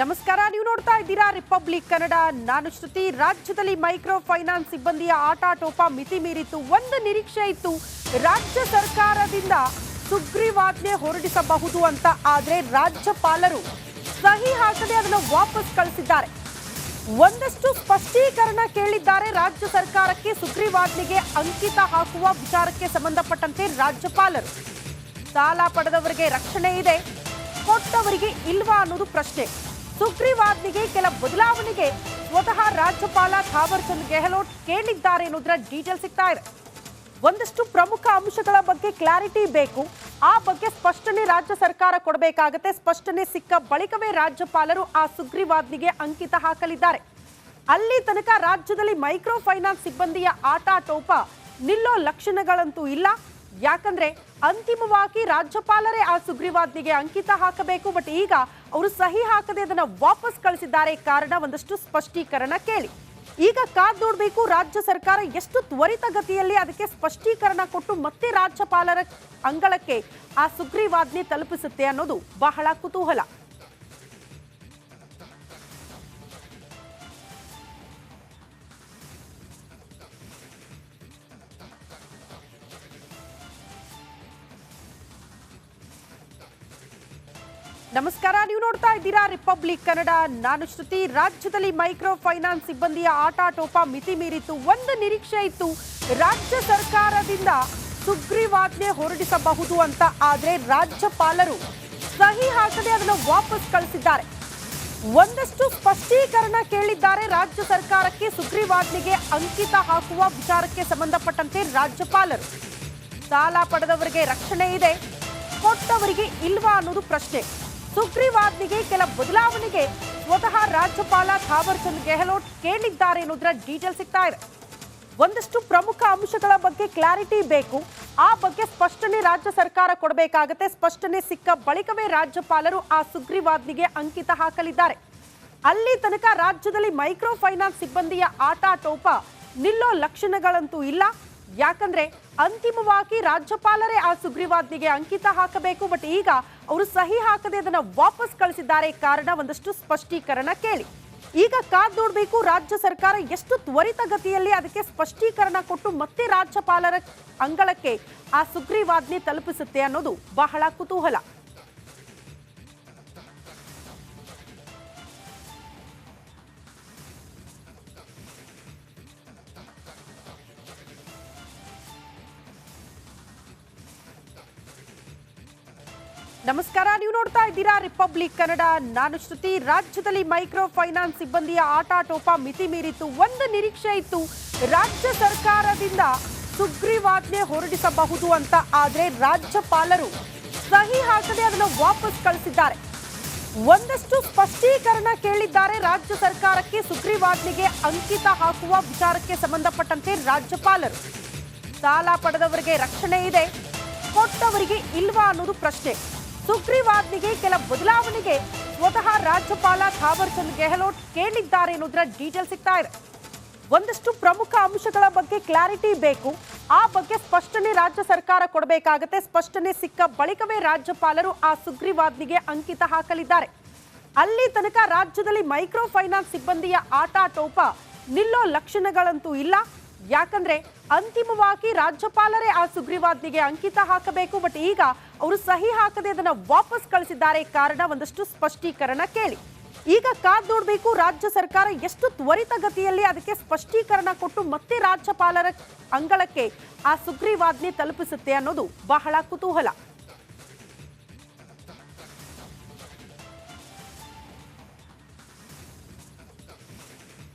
ನಮಸ್ಕಾರ, ನೀವು ನೋಡ್ತಾ ಇದ್ದೀರಾ ರಿಪಬ್ಲಿಕ್ ಕನ್ನಡ. ನಾನು ಶ್ರುತಿ. ರಾಜ್ಯದಲ್ಲಿ ಮೈಕ್ರೋ ಫೈನಾನ್ಸ್ ಸಿಬ್ಬಂದಿಯ ಆಟಾಟೋಪ ಮಿತಿ ಮೀರಿತ್ತು. ಒಂದು ನಿರೀಕ್ಷೆ ಇತ್ತು, ರಾಜ್ಯ ಸರ್ಕಾರದಿಂದ ಸುಗ್ರೀವಾಜ್ಞೆ ಹೊರಡಿಸಬಹುದು ಅಂತ. ಆದರೆ ರಾಜ್ಯಪಾಲರು ಸಹಿ ಹಾಕದೆ ಅದನ್ನು ವಾಪಸ್ ಕಳಿಸಿದ್ದಾರೆ. ಒಂದಷ್ಟು ಸ್ಪಷ್ಟೀಕರಣ ಕೇಳಿದ್ದಾರೆ ರಾಜ್ಯ ಸರ್ಕಾರಕ್ಕೆ. ಸುಗ್ರೀವಾಜ್ಞೆಗೆ ಅಂಕಿತ ಹಾಕುವ ವಿಚಾರಕ್ಕೆ ಸಂಬಂಧಪಟ್ಟಂತೆ ರಾಜ್ಯಪಾಲರು ಸಾಲ ಪಡೆದವರಿಗೆ ರಕ್ಷಣೆ ಇದೆ, ಕೊಟ್ಟವರಿಗೆ ಇಲ್ವಾ ಅನ್ನೋದು ಪ್ರಶ್ನೆ. ಸುಗ್ರೀವಾಜ್ಞೆಗೆ ಕೆಲ ಬದಲಾವಣೆಗೆ ಸ್ವತಃ ರಾಜ್ಯಪಾಲ ಥಾವರ್ ಚಂದ್ ಗೆಹ್ಲೋಟ್ ಕೇಳಿದ್ದಾರೆ ಅನ್ನೋದರ ಡೀಟೇಲ್ ಸಿಗ್ತಾ ಇದೆ. ಒಂದಷ್ಟು ಪ್ರಮುಖ ಅಂಶಗಳ ಬಗ್ಗೆ ಕ್ಲಾರಿಟಿ ಬೇಕು. ಆ ಬಗ್ಗೆ ಸ್ಪಷ್ಟನೆ ರಾಜ್ಯ ಸರ್ಕಾರ ಕೊಡಬೇಕಾಗತ್ತೆ. ಸ್ಪಷ್ಟನೆ ಸಿಕ್ಕ ಬಳಿಕವೇ ರಾಜ್ಯಪಾಲರು ಆ ಸುಗ್ರೀವಾಜ್ಞೆಗೆ ಅಂಕಿತ ಹಾಕಲಿದ್ದಾರೆ. ಅಲ್ಲಿ ತನಕ ರಾಜ್ಯದಲ್ಲಿ ಮೈಕ್ರೋ ಫೈನಾನ್ಸ್ ಸಿಬ್ಬಂದಿಯ ಆಟಾಟೋಪ ನಿಲ್ಲೋ ಲಕ್ಷಣಗಳಂತೂ ಇಲ್ಲ. ಯಾಕಂದ್ರೆ ಅಂತಿಮವಾಗಿ ರಾಜ್ಯಪಾಲರೇ ಆ ಸುಗ್ರೀವಾಜ್ಞೆಗೆ ಅಂಕಿತ ಹಾಕಬೇಕು. ಬಟ್ ಈಗ ಅವರು ಸಹಿ ಹಾಕದೆ ಅದನ್ನ ವಾಪಸ್ ಕಳಿಸಿದ್ದಾರೆ. ಕಾರಣ ಒಂದಷ್ಟು ಸ್ಪಷ್ಟೀಕರಣ ಕೇಳಿ. ಈಗ ಕಾದ್ ನೋಡಬೇಕು ರಾಜ್ಯ ಸರ್ಕಾರ ಎಷ್ಟು ತ್ವರಿತಗತಿಯಲ್ಲಿ ಅದಕ್ಕೆ ಸ್ಪಷ್ಟೀಕರಣ ಕೊಟ್ಟು ಮತ್ತೆ ರಾಜ್ಯಪಾಲರ ಅಂಗಳಕ್ಕೆ ಆ ಸುಗ್ರೀವಾಜ್ಞೆ ತಲುಪಿಸುತ್ತೆ ಅನ್ನೋದು ಬಹಳ ಕುತೂಹಲ. ನಮಸ್ಕಾರ, ನೀವು ನೋಡ್ತಾ ಇದ್ದೀರಾ ರಿಪಬ್ಲಿಕ್ ಕನ್ನಡ. ನಾನು ಶ್ರುತಿ. ರಾಜ್ಯದಲ್ಲಿ ಮೈಕ್ರೋ ಫೈನಾನ್ಸ್ ಸಿಬ್ಬಂದಿಯ ಆಟಾಟೋಪ ಮಿತಿ ಮೀರಿತ್ತು. ಒಂದು ನಿರೀಕ್ಷೆ ಇತ್ತು, ರಾಜ್ಯ ಸರ್ಕಾರದಿಂದ ಸುಗ್ರೀವಾಜ್ಞೆ ಹೊರಡಿಸಬಹುದು ಅಂತ. ಆದರೆ ರಾಜ್ಯಪಾಲರು ಸಹಿ ಹಾಕದೆ ಅದನ್ನು ವಾಪಸ್ ಕಳಿಸಿದ್ದಾರೆ. ಒಂದಷ್ಟು ಸ್ಪಷ್ಟೀಕರಣ ಕೇಳಿದ್ದಾರೆ ರಾಜ್ಯ ಸರ್ಕಾರಕ್ಕೆ. ಸುಗ್ರೀವಾಜ್ಞೆಗೆ ಅಂಕಿತ ಹಾಕುವ ವಿಚಾರಕ್ಕೆ ಸಂಬಂಧಪಟ್ಟಂತೆ ರಾಜ್ಯಪಾಲರು ಸಾಲ ಪಡೆದವರಿಗೆ ರಕ್ಷಣೆ ಇದೆ, ಕೊಟ್ಟವರಿಗೆ ಇಲ್ವಾ ಅನ್ನೋದು ಪ್ರಶ್ನೆ. ಸುಗ್ರೀವಾಜ್ಞೆಗೆ ಕೆಲ ಬದಲಾವಣೆಗೆ ಸ್ವತಃ ರಾಜ್ಯಪಾಲ ಥಾವರ್ ಚಂದ್ ಗೆಹ್ಲೋಟ್ ಕೇಳಿದ್ದಾರೆ ಅನ್ನೋದರ ಡೀಟೇಲ್ ಸಿಗ್ತಾ ಇದೆ. ಒಂದಷ್ಟು ಪ್ರಮುಖ ಅಂಶಗಳ ಬಗ್ಗೆ ಕ್ಲಾರಿಟಿ ಬೇಕು. ಆ ಬಗ್ಗೆ ಸ್ಪಷ್ಟನೆ ರಾಜ್ಯ ಸರ್ಕಾರ ಕೊಡಬೇಕಾಗತ್ತೆ. ಸ್ಪಷ್ಟನೆ ಸಿಕ್ಕ ಬಳಿಕವೇ ರಾಜ್ಯಪಾಲರು ಆ ಸುಗ್ರೀವಾಜ್ಞೆಗೆ ಅಂಕಿತ ಹಾಕಲಿದ್ದಾರೆ. ಅಲ್ಲಿ ತನಕ ರಾಜ್ಯದಲ್ಲಿ ಮೈಕ್ರೋ ಫೈನಾನ್ಸ್ ಸಿಬ್ಬಂದಿಯ ಆಟಾಟೋಪ ನಿಲ್ಲೋ ಲಕ್ಷಣಗಳಂತೂ ಇಲ್ಲ. ಯಾಕಂದ್ರೆ ಅಂತಿಮವಾಗಿ ರಾಜ್ಯಪಾಲರೇ ಆ ಸುಗ್ರೀವಾಜ್ಞೆಗೆ ಅಂಕಿತ ಹಾಕಬೇಕು. ಬಟ್ ಈಗ ಅವರು ಸಹಿ ಹಾಕದೆ ಅದನ್ನ ವಾಪಸ್ ಕಳಿಸಿದ್ದಾರೆ. ಕಾರಣ ಒಂದಷ್ಟು ಸ್ಪಷ್ಟೀಕರಣ ಕೇಳಿ. ಈಗ ಕಾದ್ ನೋಡಬೇಕು ರಾಜ್ಯ ಸರ್ಕಾರ ಎಷ್ಟು ತ್ವರಿತಗತಿಯಲ್ಲಿ ಅದಕ್ಕೆ ಸ್ಪಷ್ಟೀಕರಣ ಕೊಟ್ಟು ಮತ್ತೆ ರಾಜ್ಯಪಾಲರ ಅಂಗಳಕ್ಕೆ ಆ ಸುಗ್ರೀವಾಜ್ಞೆ ತಲುಪಿಸುತ್ತೆ ಅನ್ನೋದು ಬಹಳ ಕುತೂಹಲ. ನಮಸ್ಕಾರ, ನೀವು ನೋಡ್ತಾ ಇದ್ದೀರಾ ರಿಪಬ್ಲಿಕ್ ಕನ್ನಡ. ನಾನು ಶ್ರುತಿ. ರಾಜ್ಯದಲ್ಲಿ ಮೈಕ್ರೋ ಫೈನಾನ್ಸ್ ಸಿಬ್ಬಂದಿಯ ಆಟಾಟೋಪ ಮಿತಿ ಮೀರಿತ್ತು. ಒಂದು ನಿರೀಕ್ಷೆ ಇತ್ತು, ರಾಜ್ಯ ಸರ್ಕಾರದಿಂದ ಸುಗ್ರೀವಾಜ್ಞೆ ಹೊರಡಿಸಬಹುದು ಅಂತ. ಆದರೆ ರಾಜ್ಯಪಾಲರು ಸಹಿ ಹಾಕದೆ ಅದನ್ನು ವಾಪಸ್ ಕಳಿಸಿದ್ದಾರೆ. ಒಂದಷ್ಟು ಸ್ಪಷ್ಟೀಕರಣ ಕೇಳಿದ್ದಾರೆ ರಾಜ್ಯ ಸರ್ಕಾರಕ್ಕೆ. ಸುಗ್ರೀವಾಜ್ಞೆಗೆ ಅಂಕಿತ ಹಾಕುವ ವಿಚಾರಕ್ಕೆ ಸಂಬಂಧಪಟ್ಟಂತೆ ರಾಜ್ಯಪಾಲರು ಸಾಲ ಪಡೆದವರಿಗೆ ರಕ್ಷಣೆ ಇದೆ, ಕೊಟ್ಟವರಿಗೆ ಇಲ್ವಾ ಅನ್ನೋದು ಪ್ರಶ್ನೆ. ಸುಗ್ರೀವಾಜ್ಞೆಗೆ ಕೆಲ ಬದಲಾವಣೆಗೆ ಸ್ವತಃ ರಾಜ್ಯಪಾಲ ಥಾವರ್ ಚಂದ್ ಗೆಹ್ಲೋಟ್ ಕೇಳಿದ್ದಾರೆ ಅನ್ನೋದರ ಡೀಟೇಲ್ ಸಿಗ್ತಾ ಇದೆ. ಒಂದಷ್ಟು ಪ್ರಮುಖ ಅಂಶಗಳ ಬಗ್ಗೆ ಕ್ಲಾರಿಟಿ ಬೇಕು. ಆ ಬಗ್ಗೆ ಸ್ಪಷ್ಟನೆ ರಾಜ್ಯ ಸರ್ಕಾರ ಕೊಡಬೇಕಾಗತ್ತೆ. ಸ್ಪಷ್ಟನೆ ಸಿಕ್ಕ ಬಳಿಕವೇ ರಾಜ್ಯಪಾಲರು ಆ ಸುಗ್ರೀವಾಜ್ಞೆಗೆ ಅಂಕಿತ ಹಾಕಲಿದ್ದಾರೆ. ಅಲ್ಲಿ ತನಕ ರಾಜ್ಯದಲ್ಲಿ ಮೈಕ್ರೋ ಫೈನಾನ್ಸ್ ಸಿಬ್ಬಂದಿಯ ಆಟಾಟೋಪ ನಿಲ್ಲೋ ಲಕ್ಷಣಗಳಂತೂ ಇಲ್ಲ. ಯಾಕಂದ್ರೆ ಅಂತಿಮವಾಗಿ ರಾಜ್ಯಪಾಲರೇ ಆ ಸುಗ್ರೀವಾಜ್ಞೆಗೆ ಅಂಕಿತ ಹಾಕಬೇಕು. ಬಟ್ ಈಗ ಅವರು ಸಹಿ ಹಾಕದೆ ಅದನ್ನ ವಾಪಸ್ ಕಳಿಸಿದ್ದಾರೆ. ಕಾರಣ ಒಂದಷ್ಟು ಸ್ಪಷ್ಟೀಕರಣ ಕೇಳಿ. ಈಗ ಕಾದ್ ನೋಡಬೇಕು ರಾಜ್ಯ ಸರ್ಕಾರ ಎಷ್ಟು ತ್ವರಿತಗತಿಯಲ್ಲಿ ಅದಕ್ಕೆ ಸ್ಪಷ್ಟೀಕರಣ ಕೊಟ್ಟು ಮತ್ತೆ ರಾಜ್ಯಪಾಲರ ಅಂಗಳಕ್ಕೆ ಆ ಸುಗ್ರೀವಾಜ್ಞೆ ತಲುಪಿಸುತ್ತೆ ಅನ್ನೋದು ಬಹಳ ಕುತೂಹಲ.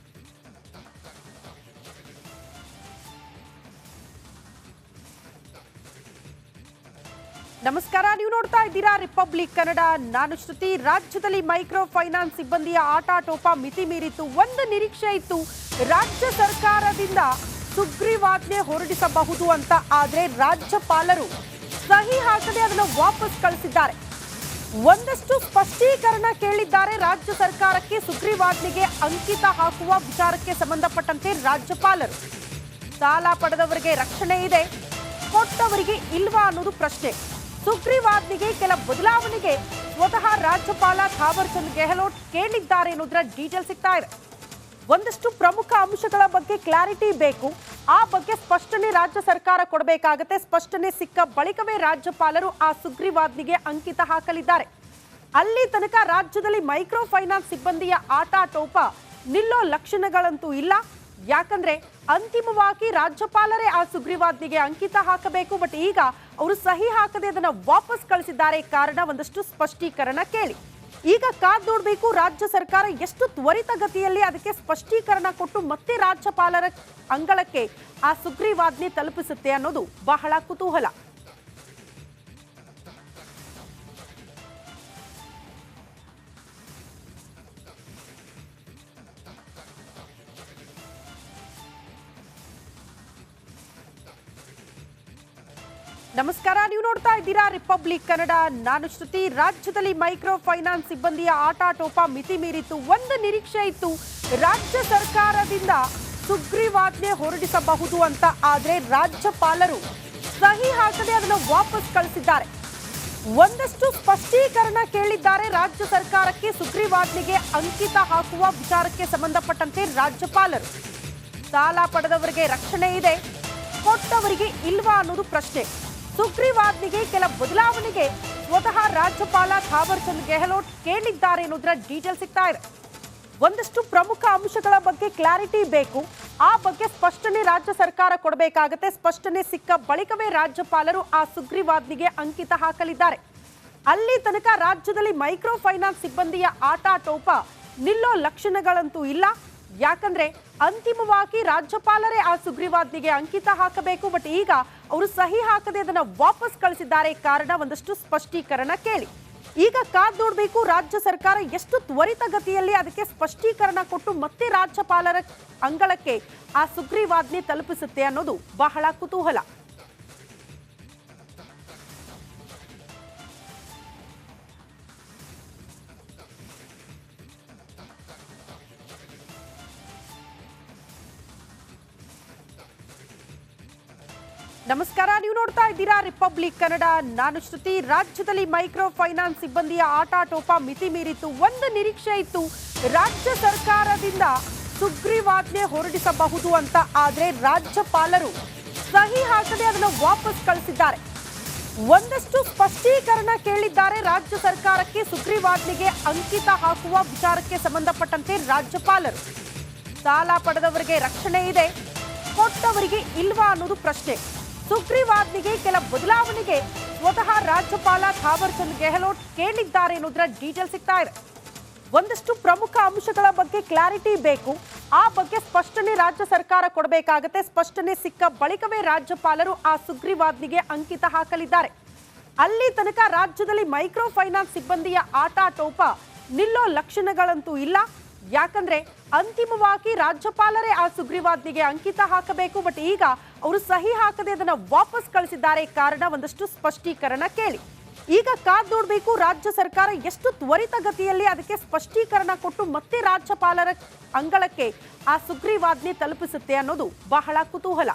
ನಮಸ್ಕಾರ, ನೀವು ನೋಡ್ತಾ ಇದ್ದೀರಾ ರಿಪಬ್ಲಿಕ್ ಕನ್ನಡ. ನಾನು ಶ್ರುತಿ. ರಾಜ್ಯದಲ್ಲಿ ಮೈಕ್ರೋ ಫೈನಾನ್ಸ್ ಸಿಬ್ಬಂದಿಯ ಆಟಾಟೋಪ ಮಿತಿ ಮೀರಿತ್ತು. ಒಂದು ನಿರೀಕ್ಷೆ ಇತ್ತು, ರಾಜ್ಯ ಸರ್ಕಾರದಿಂದ ಸುಗ್ರೀವಾಜ್ಞೆ ಹೊರಡಿಸಬಹುದು ಅಂತ. ಆದರೆ ರಾಜ್ಯಪಾಲರು ಸಹಿ ಹಾಕದೆ ಅದನ್ನು ವಾಪಸ್ ಕಳಿಸಿದ್ದಾರೆ. ಒಂದಷ್ಟು ಸ್ಪಷ್ಟೀಕರಣ ಕೇಳಿದ್ದಾರೆ ರಾಜ್ಯ ಸರ್ಕಾರಕ್ಕೆ. ಸುಗ್ರೀವಾಜ್ಞೆಗೆ ಅಂಕಿತ ಹಾಕುವ ವಿಚಾರಕ್ಕೆ ಸಂಬಂಧಪಟ್ಟಂತೆ ರಾಜ್ಯಪಾಲರು ಸಾಲ ಪಡೆದವರಿಗೆ ರಕ್ಷಣೆ ಇದೆ, ಕೊಟ್ಟವರಿಗೆ ಇಲ್ವಾ ಅನ್ನೋದು ಪ್ರಶ್ನೆ. ಸುಗ್ರೀವಾಜ್ಞೆಗೆ ಕೆಲ ಬದಲಾವಣೆಗೆ ಸ್ವತಃ ರಾಜ್ಯಪಾಲ ಥಾವರ್ ಚಂದ್ ಗೆಹ್ಲೋಟ್ ಕೇಳಿದ್ದಾರೆ ಅನ್ನೋದರ ಡೀಟೇಲ್ ಸಿಗ್ತಾ ಇದೆ. ಒಂದಷ್ಟು ಪ್ರಮುಖ ಅಂಶಗಳ ಬಗ್ಗೆ ಕ್ಲಾರಿಟಿ ಬೇಕು. ಆ ಬಗ್ಗೆ ಸ್ಪಷ್ಟನೆ ರಾಜ್ಯ ಸರ್ಕಾರ ಕೊಡಬೇಕಾಗುತ್ತೆ. ಸ್ಪಷ್ಟನೆ ಸಿಕ್ಕ ಬಳಿಕವೇ ರಾಜ್ಯಪಾಲರು ಆ ಸುಗ್ರೀವಾಜ್ಞೆಗೆ ಅಂಕಿತ ಹಾಕಲಿದ್ದಾರೆ. ಅಲ್ಲಿ ತನಕ ರಾಜ್ಯದಲ್ಲಿ ಮೈಕ್ರೋ ಫೈನಾನ್ಸ್ ಸಿಬ್ಬಂದಿಯ ಆಟಾಟೋಪ ನಿಲ್ಲೋ ಲಕ್ಷಣಗಳಂತೂ ಇಲ್ಲ. ಯಾಕಂದ್ರೆ ಅಂತಿಮವಾಗಿ ರಾಜ್ಯಪಾಲರೇ ಆ ಸುಗ್ರೀವಾಜ್ಞೆಗೆ ಅಂಕಿತ ಹಾಕಬೇಕು. ಬಟ್ ಈಗ ಅವರು ಸಹಿ ಹಾಕದೆ ಅದನ್ನ ವಾಪಸ್ ಕಳಿಸಿದ್ದಾರೆ. ಕಾರಣ ಒಂದಷ್ಟು ಸ್ಪಷ್ಟೀಕರಣ ಕೇಳಿ. ಈಗ ಕಾದ್ ನೋಡಬೇಕು ರಾಜ್ಯ ಸರ್ಕಾರ ಎಷ್ಟು ತ್ವರಿತಗತಿಯಲ್ಲಿ ಅದಕ್ಕೆ ಸ್ಪಷ್ಟೀಕರಣ ಕೊಟ್ಟು ಮತ್ತೆ ರಾಜ್ಯಪಾಲರ ಅಂಗಳಕ್ಕೆ ಆ ಸುಗ್ರೀವಾಜ್ಞೆ ತಲುಪಿಸುತ್ತೆ ಅನ್ನೋದು ಬಹಳ ಕುತೂಹಲ. ನಮಸ್ಕಾರ, ನೀವು ನೋಡ್ತಾ ಇದ್ದೀರಾ ರಿಪಬ್ಲಿಕ್ ಕನ್ನಡ. ನಾನು ಶ್ರುತಿ. ರಾಜ್ಯದಲ್ಲಿ ಮೈಕ್ರೋ ಫೈನಾನ್ಸ್ ಸಿಬ್ಬಂದಿಯ ಆಟಾಟೋಪ ಮಿತಿ ಮೀರಿತ್ತು. ಒಂದು ನಿರೀಕ್ಷೆ ಇತ್ತು, ರಾಜ್ಯ ಸರ್ಕಾರದಿಂದ ಸುಗ್ರೀವಾಜ್ಞೆ ಹೊರಡಿಸಬಹುದು ಅಂತ. ಆದರೆ ರಾಜ್ಯಪಾಲರು ಸಹಿ ಹಾಕದೆ ಅದನ್ನು ವಾಪಸ್ ಕಳಿಸಿದ್ದಾರೆ. ಒಂದಷ್ಟು ಸ್ಪಷ್ಟೀಕರಣ ಕೇಳಿದ್ದಾರೆ ರಾಜ್ಯ ಸರ್ಕಾರಕ್ಕೆ. ಸುಗ್ರೀವಾಜ್ಞೆಗೆ ಅಂಕಿತ ಹಾಕುವ ವಿಚಾರಕ್ಕೆ ಸಂಬಂಧಪಟ್ಟಂತೆ ರಾಜ್ಯಪಾಲರು ಸಾಲ ಪಡೆದವರಿಗೆ ರಕ್ಷಣೆ ಇದೆ, ಕೊಟ್ಟವರಿಗೆ ಇಲ್ವಾ ಅನ್ನೋದು ಪ್ರಶ್ನೆ. ಸುಗ್ರೀವಾಜ್ಞೆಗೆ ಕೆಲ ಬದಲಾವಣೆಗೆ ಸ್ವತಃ ರಾಜ್ಯಪಾಲ ಥಾವರ್ ಚಂದ್ ಗೆಹ್ಲೋಟ್ ಕೇಳಿದ್ದಾರೆ ಅನ್ನೋದರ ಡೀಟೇಲ್ ಸಿಗ್ತಾ ಇದೆ. ಒಂದಷ್ಟು ಪ್ರಮುಖ ಅಂಶಗಳ ಬಗ್ಗೆ ಕ್ಲಾರಿಟಿ ಬೇಕು. ಆ ಬಗ್ಗೆ ಸ್ಪಷ್ಟನೆ ರಾಜ್ಯ ಸರ್ಕಾರ ಕೊಡಬೇಕಾಗುತ್ತೆ. ಸ್ಪಷ್ಟನೆ ಸಿಕ್ಕ ಬಳಿಕವೇ ರಾಜ್ಯಪಾಲರು ಆ ಸುಗ್ರೀವಾಜ್ಞೆಗೆ ಅಂಕಿತ ಹಾಕಲಿದ್ದಾರೆ. ಅಲ್ಲಿ ತನಕ ರಾಜ್ಯದಲ್ಲಿ ಮೈಕ್ರೋ ಫೈನಾನ್ಸ್ ಸಿಬ್ಬಂದಿಯ ಆಟಾಟೋಪ ನಿಲ್ಲೋ ಲಕ್ಷಣಗಳಂತೂ ಇಲ್ಲ. ಯಾಕಂದ್ರೆ ಅಂತಿಮವಾಗಿ ರಾಜ್ಯಪಾಲರೇ ಆ ಸುಗ್ರೀವಾಜ್ಞೆಗೆ ಅಂಕಿತ ಹಾಕಬೇಕು. ಬಟ್ ಈಗ ಅವರು ಸಹಿ ಹಾಕದೆ ಅದನ್ನ ವಾಪಸ್ ಕಳಿಸಿದ್ದಾರೆ. ಕಾರಣ ಒಂದಷ್ಟು ಸ್ಪಷ್ಟೀಕರಣ ಕೇಳಿ. ಈಗ ಕಾದ್ ನೋಡಬೇಕು ರಾಜ್ಯ ಸರ್ಕಾರ ಎಷ್ಟು ತ್ವರಿತಗತಿಯಲ್ಲಿ ಅದಕ್ಕೆ ಸ್ಪಷ್ಟೀಕರಣ ಕೊಟ್ಟು ಮತ್ತೆ ರಾಜ್ಯಪಾಲರ ಅಂಗಳಕ್ಕೆ ಆ ಸುಗ್ರೀವಾಜ್ಞೆ ತಲುಪಿಸುತ್ತೆ ಅನ್ನೋದು ಬಹಳ ಕುತೂಹಲ. ನಮಸ್ಕಾರ, ನೀವು ನೋಡ್ತಾ ಇದ್ದೀರಾ ರಿಪಬ್ಲಿಕ್ ಕನ್ನಡ. ನಾನು ಶ್ರುತಿ. ರಾಜ್ಯದಲ್ಲಿ ಮೈಕ್ರೋ ಫೈನಾನ್ಸ್ ಸಿಬ್ಬಂದಿಯ ಆಟಾಟೋಪ ಮಿತಿ ಮೀರಿತ್ತು. ಒಂದು ನಿರೀಕ್ಷೆ ಇತ್ತು, ರಾಜ್ಯ ಸರ್ಕಾರದಿಂದ ಸುಗ್ರೀವಾಜ್ಞೆ ಹೊರಡಿಸಬಹುದು ಅಂತ. ಆದರೆ ರಾಜ್ಯಪಾಲರು ಸಹಿ ಹಾಕದೆ ಅದನ್ನು ವಾಪಸ್ ಕಳಿಸಿದ್ದಾರೆ. ಒಂದಷ್ಟು ಸ್ಪಷ್ಟೀಕರಣ ಕೇಳಿದ್ದಾರೆ ರಾಜ್ಯ ಸರ್ಕಾರಕ್ಕೆ. ಸುಗ್ರೀವಾಜ್ಞೆಗೆ ಅಂಕಿತ ಹಾಕುವ ವಿಚಾರಕ್ಕೆ ಸಂಬಂಧಪಟ್ಟಂತೆ ರಾಜ್ಯಪಾಲರು ಸಾಲ ಪಡೆದವರಿಗೆ ರಕ್ಷಣೆ ಇದೆ, ಕೊಟ್ಟವರಿಗೆ ಇಲ್ವಾ ಅನ್ನೋದು ಪ್ರಶ್ನೆ. ಸುಗ್ರೀವಾಜ್ಞೆಗೆ ಕೆಲ ಬದಲಾವಣೆಗೆ ಸ್ವತಃ ರಾಜ್ಯಪಾಲ ಥಾವರ್ ಚಂದ್ ಗೆಹ್ಲೋಟ್ ಕೇಳಿದ್ದಾರೆ ಅನ್ನೋದರ ಡೀಟೇಲ್ ಸಿಗ್ತಾ ಇದೆ. ಒಂದಷ್ಟು ಪ್ರಮುಖ ಅಂಶಗಳ ಬಗ್ಗೆ ಕ್ಲಾರಿಟಿ ಬೇಕು. ಆ ಬಗ್ಗೆ ಸ್ಪಷ್ಟನೆ ರಾಜ್ಯ ಸರ್ಕಾರ ಕೊಡಬೇಕಾಗುತ್ತೆ. ಸ್ಪಷ್ಟನೆ ಸಿಕ್ಕ ಬಳಿಕವೇ ರಾಜ್ಯಪಾಲರು ಆ ಸುಗ್ರೀವಾಜ್ಞೆಗೆ ಅಂಕಿತ ಹಾಕಲಿದ್ದಾರೆ. ಅಲ್ಲಿ ತನಕ ರಾಜ್ಯದಲ್ಲಿ ಮೈಕ್ರೋ ಫೈನಾನ್ಸ್ ಸಿಬ್ಬಂದಿಯ ಆಟಾಟೋಪ ನಿಲ್ಲೋ ಲಕ್ಷಣಗಳಂತೂ ಇಲ್ಲ. ಯಾಕಂದ್ರೆ ಅಂತಿಮವಾಗಿ ರಾಜ್ಯಪಾಲರೇ ಆ ಸುಗ್ರೀವಾಜ್ಞೆಗೆ ಅಂಕಿತ ಹಾಕಬೇಕು. ಬಟ್ ಈಗ ಅವರು ಸಹಿ ಹಾಕದೆ ಅದನ್ನ ವಾಪಸ್ ಕಳಿಸಿದ್ದಾರೆ. ಕಾರಣ ಒಂದಷ್ಟು ಸ್ಪಷ್ಟೀಕರಣ ಕೇಳಿ. ಈಗ ಕಾದ್ ನೋಡಬೇಕು ರಾಜ್ಯ ಸರ್ಕಾರ ಎಷ್ಟು ತ್ವರಿತಗತಿಯಲ್ಲಿ ಅದಕ್ಕೆ ಸ್ಪಷ್ಟೀಕರಣ ಕೊಟ್ಟು ಮತ್ತೆ ರಾಜ್ಯಪಾಲರ ಅಂಗಳಕ್ಕೆ ಆ ಸುಗ್ರೀವಾಜ್ಞೆ ತಲುಪಿಸುತ್ತೆ ಅನ್ನೋದು ಬಹಳ ಕುತೂಹಲ.